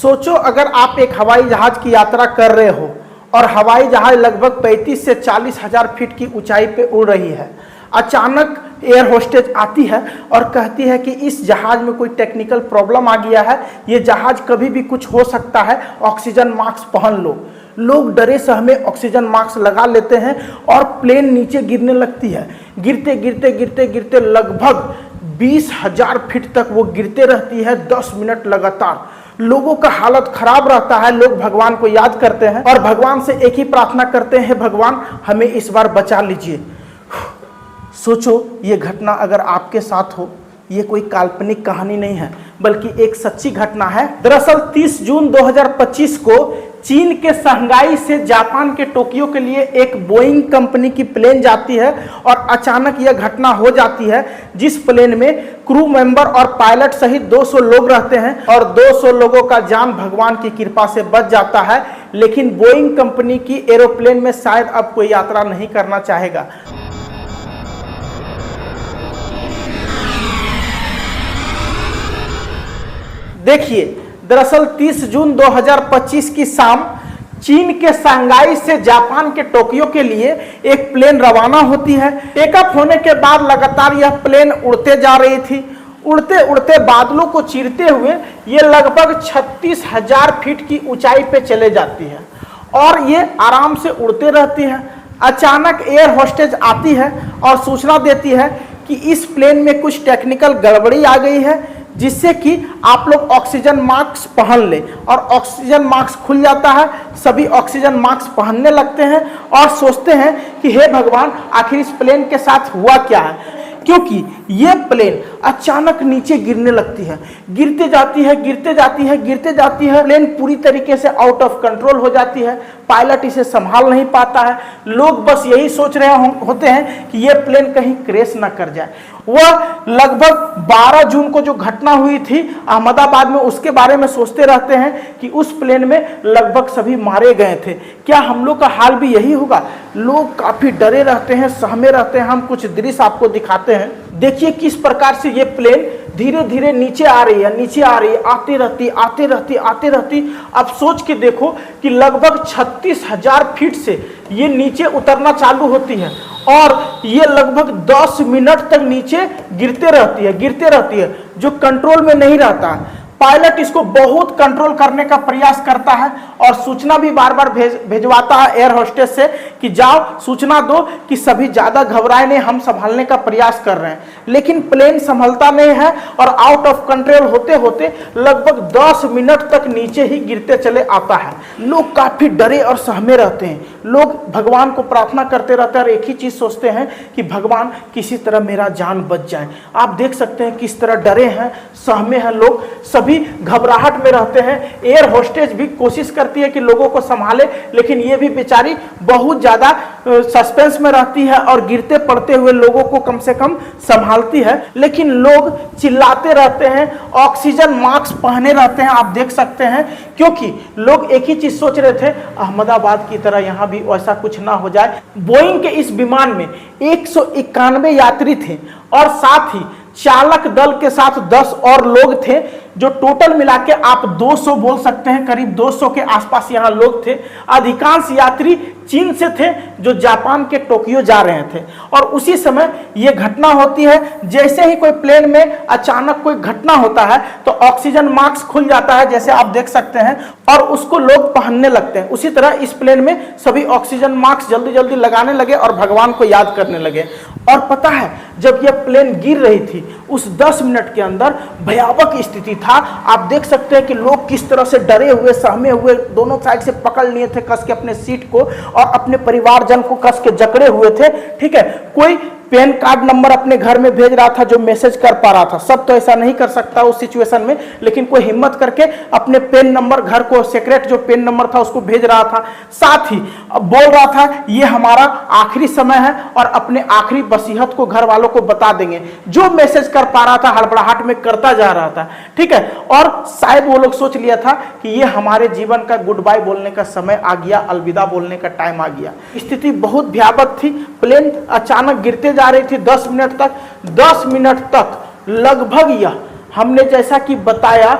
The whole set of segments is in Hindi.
सोचो अगर आप एक हवाई जहाज की यात्रा कर रहे हो और हवाई जहाज लगभग 35 से 40 हजार फीट की ऊंचाई पे उड़ रही है। अचानक एयर होस्टेज आती है और कहती है कि इस जहाज में कोई टेक्निकल प्रॉब्लम आ गया है, ये जहाज कभी भी कुछ हो सकता है, ऑक्सीजन मास्क पहन लो। लोग डरे सहमे ऑक्सीजन मास्क लगा लेते हैं और प्लेन नीचे गिरने लगती है। गिरते गिरते गिरते गिरते लगभग 20,000 फीट तक वो गिरते रहती है 10 मिनट लगातार। लोगों का हालत खराब रहता है। लोग भगवान को याद करते हैं और भगवान से एक ही प्रार्थना करते हैं, भगवान हमें इस बार बचा लीजिए। सोचो ये घटना अगर आपके साथ हो, ये कोई काल्पनिक कहानी नहीं है बल्कि एक सच्ची घटना है। दरअसल 30 जून 2025 को चीन के शंघाई से जापान के टोक्यो के लिए एक बोइंग कंपनी की प्लेन जाती है और अचानक यह घटना हो जाती है, जिस प्लेन में क्रू मेंबर और पायलट सहित 200 लोग रहते हैं और 200 लोगों का जान भगवान की कृपा से बच जाता है। लेकिन बोइंग कंपनी की एरोप्लेन में शायद अब कोई यात्रा नहीं करना चाहेगा। देखिए, दरअसल 30 जून 2025 की शाम चीन के शंघाई से जापान के टोक्यो के लिए एक प्लेन रवाना होती है। टेकअप होने के बाद लगातार यह प्लेन उड़ते जा रही थी। उड़ते उड़ते बादलों को चीरते हुए ये लगभग 36,000 फीट की ऊंचाई पे चले जाती है और ये आराम से उड़ते रहती है। अचानक एयर होस्टेज आती है और सूचना देती है कि इस प्लेन में कुछ टेक्निकल गड़बड़ी आ गई है, जिससे कि आप लोग ऑक्सीजन मास्क पहन ले। और ऑक्सीजन मास्क खुल जाता है। सभी ऑक्सीजन मास्क पहनने लगते हैं और सोचते हैं कि हे भगवान, आखिर इस प्लेन के साथ हुआ क्या है, क्योंकि ये प्लेन अचानक नीचे गिरने लगती है। गिरते जाती है, गिरते जाती है, गिरते जाती है। प्लेन पूरी तरीके से आउट ऑफ कंट्रोल हो जाती है। पायलट इसे संभाल नहीं पाता है। लोग बस यही सोच रहे होते हैं कि ये प्लेन कहीं क्रैश ना कर जाए। वह लगभग 12 जून को जो घटना हुई थी अहमदाबाद में, उसके बारे में सोचते रहते हैं कि उस प्लेन में लगभग सभी मारे गए थे। क्या हम लोग का हाल भी यही होगा? लोग काफी डरे रहते हैं, सहमे रहते हैं। हम कुछ दृश्य आपको दिखाते हैं। देखिए किस प्रकार से ये प्लेन धीरे धीरे नीचे आ रही है, नीचे आ रही है, आती रहती, आती रहती, आती रहती। अब सोच के देखो कि लगभग 36,000 फीट से ये नीचे उतरना चालू होती है और ये लगभग 10 मिनट तक नीचे गिरते रहती है, गिरते रहती है, जो कंट्रोल में नहीं रहता है। पायलट इसको बहुत कंट्रोल करने का प्रयास करता है और सूचना भी बार बार भेजवाता है एयर होस्टेस से कि जाओ सूचना दो कि सभी ज्यादा घबराए नहीं, हम संभालने का प्रयास कर रहे हैं। लेकिन प्लेन संभलता नहीं है और आउट ऑफ कंट्रोल होते होते लगभग 10 मिनट तक नीचे ही गिरते चले आता है। लोग काफी डरे और सहमे रहते हैं। लोग भगवान को प्रार्थना करते रहते हैं और एक ही चीज सोचते हैं कि भगवान किसी तरह मेरा जान बच जाए। आप देख सकते हैं किस तरह डरे हैं, सहमे हैं लोग, सभी घबराहट में रहते हैं। एयर होस्टेज भी कोशिश करती है कि लोगों को संभाले, लेकिन ये भी बेचारी बहुत ज्यादा सस्पेंस में रहती है और गिरते पड़ते हुए लोगों को कम से कम संभालती है। लेकिन लोग चिल्लाते रहते हैं, ऑक्सीजन मास्क पहने रहते हैं, आप देख सकते हैं, क्योंकि लोग एक ही चीज सोच रहे थे, अहमदाबाद की तरह यहां भी ऐसा कुछ ना हो जाए। बोइंग के इस विमान में 191 यात्री थे और साथ ही चालक दल के साथ 10 और लोग थे, जो टोटल मिला के आप 200 बोल सकते हैं। करीब 200 के आसपास यहाँ लोग थे। अधिकांश यात्री चीन से थे जो जापान के टोक्यो जा रहे थे और उसी समय यह घटना होती है। जैसे ही कोई प्लेन में अचानक कोई घटना होता है तो ऑक्सीजन मास्क खुल जाता है, जैसे आप देख सकते हैं, और उसको लोग पहनने लगते हैं। उसी तरह इस प्लेन में सभी ऑक्सीजन मास्क जल्दी जल्दी लगाने लगे और भगवान को याद करने लगे। और पता है, जब यह प्लेन गिर रही थी उस 10 मिनट के अंदर भयावह स्थिति था। आप देख सकते हैं कि लोग किस तरह से डरे हुए, सहमे हुए, दोनों साइड से पकड़ लिए थे कस के अपने सीट को और अपने परिवारजन को कस के जकड़े हुए थे। ठीक है, कोई पैन कार्ड नंबर अपने घर में भेज रहा था जो मैसेज कर पा रहा था। सब तो ऐसा नहीं कर सकता उस सिचुएशन में, लेकिन कोई हिम्मत करके अपने पेन नंबर, घर को सीक्रेट जो पेन नंबर था उसको भेज रहा था। साथ ही बोल रहा था ये हमारा आखिरी समय है और अपने आखिरी वसीयत को घर वालों को बता देंगे। जो मैसेज कर पा रहा था हड़बड़ाहट में करता जा रहा था। ठीक है, और शायद वो लोग सोच लिया था कि ये हमारे जीवन का गुड बाय बोलने का समय आ गया, अलविदा बोलने का टाइम आ गया। स्थिति बहुत भयावह थी। प्लेन अचानक गिरते जा रही थी 10 मिनट तक लगभग यह हमने जैसा कि बताया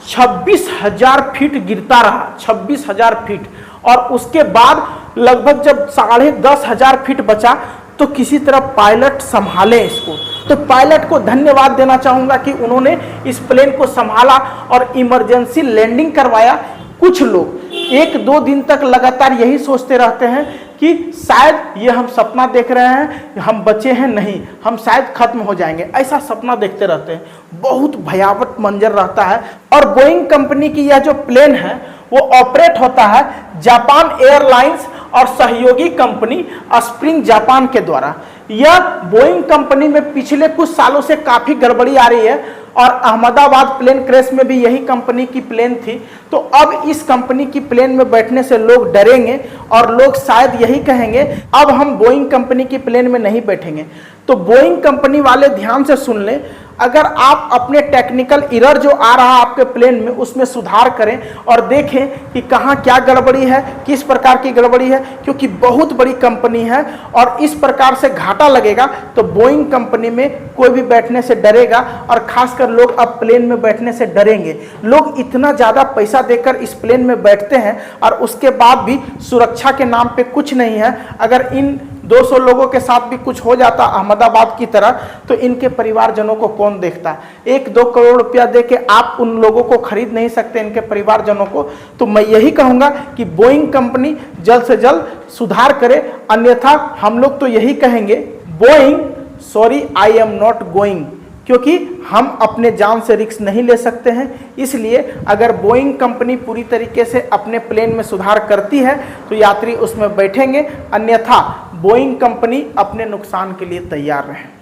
26,000 फीट गिरता रहा, 26,000 फीट। और उसके बाद लगभग जब 10,500 फीट बचा तो किसी तरह पायलट संभाले इसको। तो पायलट को धन्यवाद देना चाहूंगा कि उन्होंने इस प्लेन को संभाला और इमरजेंसी लैंडिंग करवाया। कुछ लोग 1-2 दिन तक लगातार यही सोचते रहते हैं कि शायद ये हम सपना देख रहे हैं, हम बचे हैं, नहीं, हम शायद खत्म हो जाएंगे, ऐसा सपना देखते रहते हैं। बहुत भयावह मंजर रहता है। और बोइंग कंपनी की यह जो प्लेन है वो ऑपरेट होता है जापान एयरलाइंस और सहयोगी कंपनी स्प्रिंग जापान के द्वारा। यह बोइंग कंपनी में पिछले कुछ सालों से काफी गड़बड़ी आ रही है और अहमदाबाद प्लेन क्रैश में भी यही कंपनी की प्लेन थी। तो अब इस कंपनी की प्लेन में बैठने से लोग डरेंगे और लोग शायद यही कहेंगे अब हम बोइंग कंपनी की प्लेन में नहीं बैठेंगे। तो बोइंग कंपनी वाले ध्यान से सुन लें, अगर आप अपने टेक्निकल एरर जो आ रहा है आपके प्लेन में उसमें सुधार करें और देखें कि कहाँ क्या गड़बड़ी है, किस प्रकार की गड़बड़ी है, क्योंकि बहुत बड़ी कंपनी है और इस प्रकार से घाटा लगेगा तो बोइंग कंपनी में कोई भी बैठने से डरेगा और खासकर लोग अब प्लेन में बैठने से डरेंगे। लोग इतना ज़्यादा पैसा देकर इस प्लेन में बैठते हैं और उसके बाद भी सुरक्षा के नाम पे कुछ नहीं है। अगर इन 200 लोगों के साथ भी कुछ हो जाता अहमदाबाद की तरह तो इनके परिवारजनों को कौन देखता? 1-2 करोड़ रुपया दे के आप उन लोगों को खरीद नहीं सकते, इनके परिवारजनों को। तो मैं यही कहूंगा कि बोइंग कंपनी जल्द से जल्द सुधार करे, अन्यथा हम लोग तो यही कहेंगे Boeing sorry I am not going, क्योंकि हम अपने जान से रिस्क नहीं ले सकते हैं। इसलिए अगर बोइंग कंपनी पूरी तरीके से अपने प्लेन में सुधार करती है तो यात्री उसमें बैठेंगे, अन्यथा बोइंग कंपनी अपने नुकसान के लिए तैयार रहे।